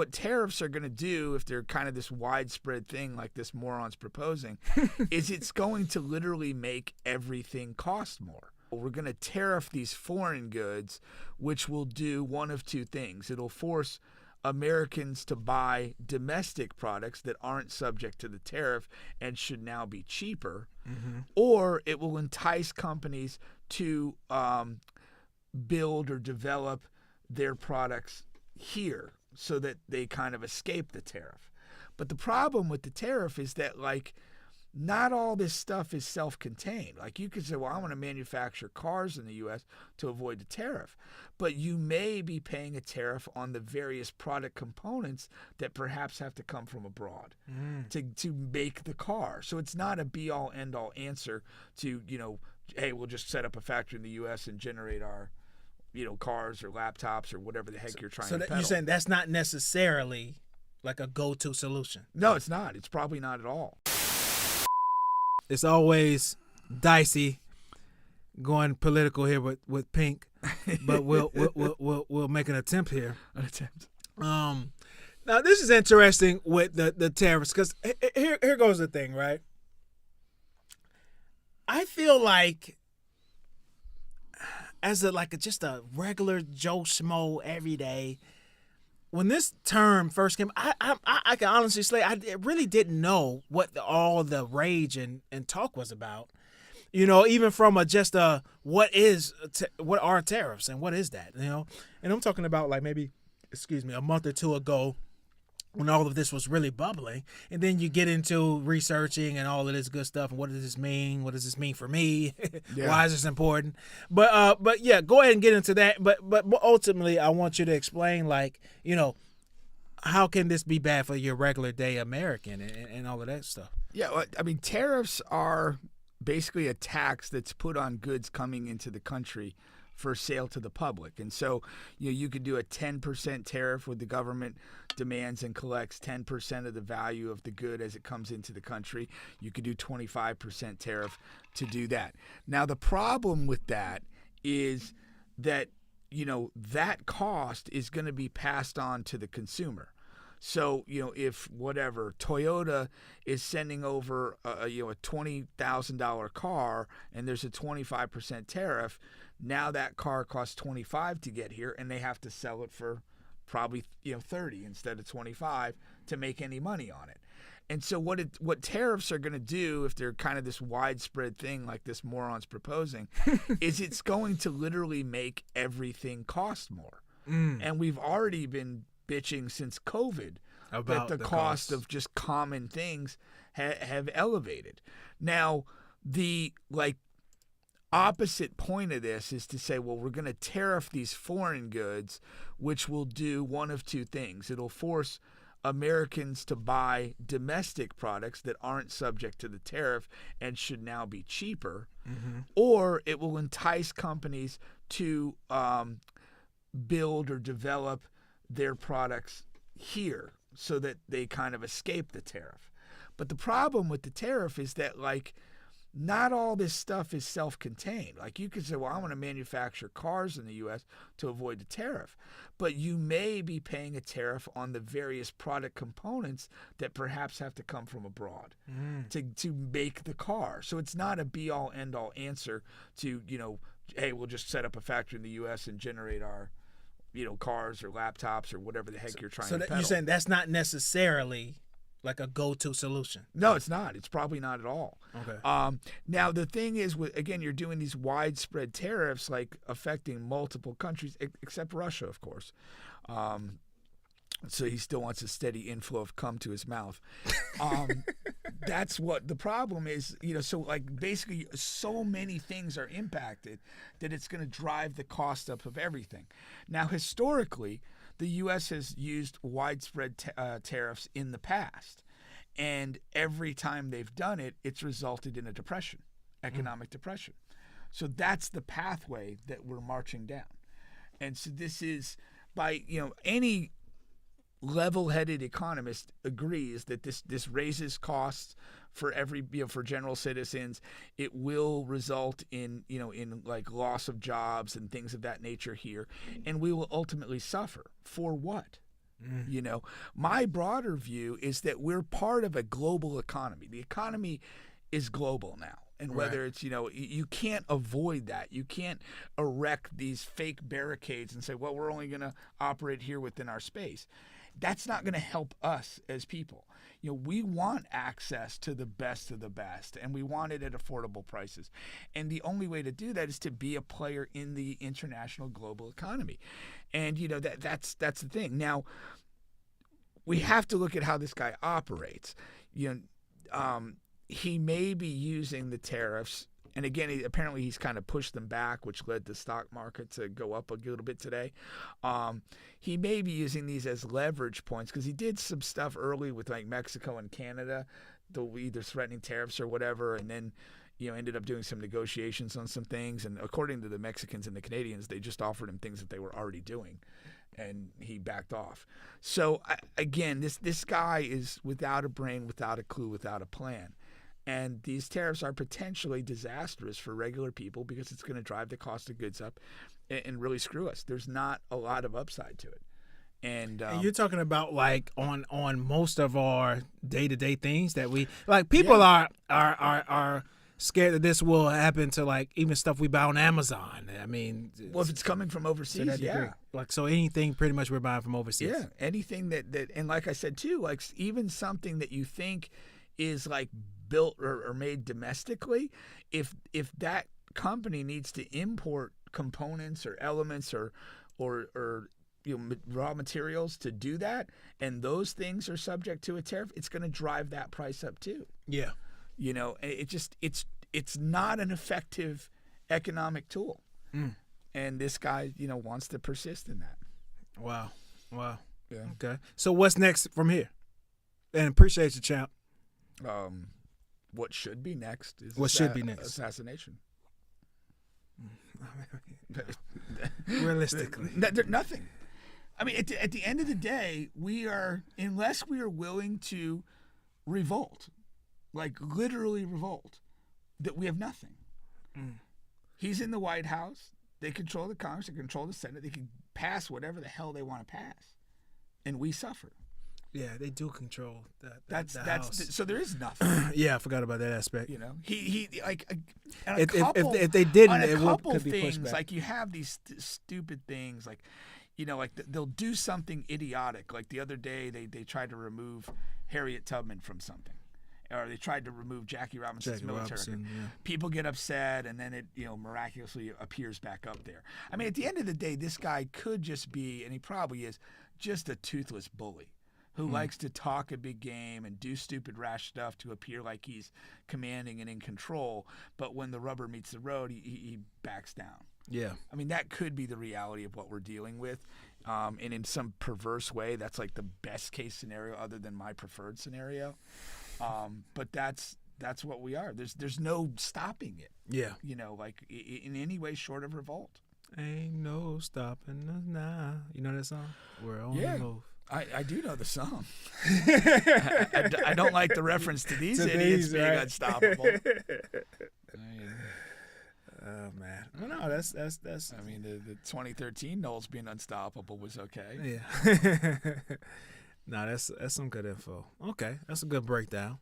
What tariffs are going to do, if they're kind of this widespread thing like this moron's proposing, is it's going to literally make everything cost more. We're going to tariff these foreign goods, which will do one of two things. It'll force Americans to buy domestic products that aren't subject to the tariff and should now be cheaper, or it will entice companies to build or develop their products here so that they kind of escape the tariff. But the problem with the tariff is that, like, not all this stuff is self-contained. Like, you could say, well, I want to manufacture cars in the U.S. to avoid the tariff. But you may be paying a tariff on the various product components that perhaps have to come from abroad to make the car. So it's not a be-all, end-all answer to, hey, we'll just set up a factory in the U.S. and generate our, cars or laptops or whatever the heck you're trying to peddle. You're saying that's not necessarily like a go-to solution? No, it's not. It's probably not at all. It's always dicey going political here with Pink, but we'll make an attempt here. Now this is interesting with the tariffs, because here goes the thing, right? I feel like as just a regular Joe Schmo every day, when this term first came, I can honestly say I really didn't know what all the rage and talk was about. Even from what are tariffs and what is that? And I'm talking about like maybe, a month or two ago, when all of this was really bubbling, and then you get into researching and all of this good stuff. And what does this mean? What does this mean for me? Yeah. Why is this important? But yeah, go ahead and get into that. But ultimately, I want you to explain, how can this be bad for your regular day American and all of that stuff? Yeah, well, I mean, tariffs are basically a tax that's put on goods coming into the country for sale to the public. And so, you could do a 10% tariff where the government demands and collects 10% of the value of the good as it comes into the country. You could do 25% tariff to do that. Now, the problem with that is that, that cost is going to be passed on to the consumer. So, if Toyota is sending over a $20,000 car and there's a 25% tariff, now that car costs $25 to get here, and they have to sell it for probably $30 instead of $25 to make any money on it. And so what tariffs are going to do, if they're kind of this widespread thing like this moron's proposing, is it's going to literally make everything cost more. And we've already been bitching since COVID about that the cost of just common things have elevated. Now, the opposite point of this is to say, well, we're going to tariff these foreign goods, which will do one of two things. It'll force Americans to buy domestic products that aren't subject to the tariff and should now be cheaper, or it will entice companies to build or develop their products here so that they kind of escape the tariff. But the problem with the tariff is that, not all this stuff is self-contained. Like, you could say, well, I want to manufacture cars in the U.S. to avoid the tariff. But you may be paying a tariff on the various product components that perhaps have to come from abroad to make the car. So it's not a be-all, end-all answer to, hey, we'll just set up a factory in the U.S. and generate our, cars or laptops or whatever the heck you're trying to peddle. You're saying that's not necessarily like a go-to solution? No, it's not. It's probably not at all. Okay. Now, the thing is, again, you're doing these widespread tariffs, affecting multiple countries, except Russia, of course. So he still wants a steady inflow of cum to his mouth. That's what the problem is. So basically so many things are impacted that it's going to drive the cost up of everything. Now, historically, the U.S. has used widespread tariffs in the past. And every time they've done it, it's resulted in a depression, economic depression. So that's the pathway that we're marching down. And so this is, by any level-headed economist agrees that this raises costs for for general citizens. It will result in loss of jobs and things of that nature here, and we will ultimately suffer. For what? You know, my broader view is that we're part of a global economy. The economy is global now. And whether it's, you know, you can't avoid that. You can't erect these fake barricades and say, well, we're only going to operate here within our space. That's not going to help us as people. You know, we want access to the best of the best, and we want it at affordable prices. And the only way to do that is to be a player in the international global economy. And, you know, that's the thing. Now, we have to look at how this guy operates. You know, he may be using the tariffs, and again, apparently he's kind of pushed them back, which led the stock market to go up a little bit today. He may be using these as leverage points because he did some stuff early with like Mexico and Canada, either threatening tariffs or whatever, and then, you know, ended up doing some negotiations on some things. And according to the Mexicans and the Canadians, they just offered him things that they were already doing, and he backed off. So again, this guy is without a brain, without a clue, without a plan. And these tariffs are potentially disastrous for regular people because it's going to drive the cost of goods up and really screw us. There's not a lot of upside to it. And you're talking about like on most of our day-to-day things that we like. People are scared that this will happen to like even stuff we buy on Amazon. I mean, well, if it's coming from overseas, yeah. Like, so anything pretty much we're buying from overseas. Yeah, anything that and like I said too, like even something that you think is like built or made domestically, if that company needs to import components or elements or you know, raw materials to do that, and those things are subject to a tariff, it's going to drive that price up too. Yeah, you know, it's not an effective economic tool, and this guy, you know, wants to persist in that. Wow. Yeah. Okay. So what's next from here? And appreciate you, champ. What should be next is assassination. Realistically, nothing. I mean, at the end of the day, unless we are willing to revolt, like literally revolt, that we have nothing. He's in the White House. They control the Congress. They control the Senate. They can pass whatever the hell they want to pass, and we suffer. Yeah, they do control that. That's house. So there is nothing. Yeah, I forgot about that aspect. You know, he like if they didn't, it could be pushed back. Like you have these stupid things, like, you know, like they'll do something idiotic. Like the other day, they tried to remove Harriet Tubman from something, or they tried to remove Jackie Robinson's military record. Yeah. People get upset, and then it, you know, miraculously appears back up there. I mean, at the end of the day, this guy could just be, and he probably is, just a toothless bully who likes to talk a big game and do stupid, rash stuff to appear like he's commanding and in control. But when the rubber meets the road, he backs down. Yeah. I mean, that could be the reality of what we're dealing with. And in some perverse way, that's like the best case scenario other than my preferred scenario. But that's what we are. There's no stopping it. Yeah. You know, like in any way short of revolt. Ain't no stopping us now. You know that song? We're on the move. I do know the song. I don't like the reference to these idiots being unstoppable. Oh man, no, that's. I mean, the 2013 Knowles being unstoppable was okay. Yeah. No, that's some good info. Okay, that's a good breakdown.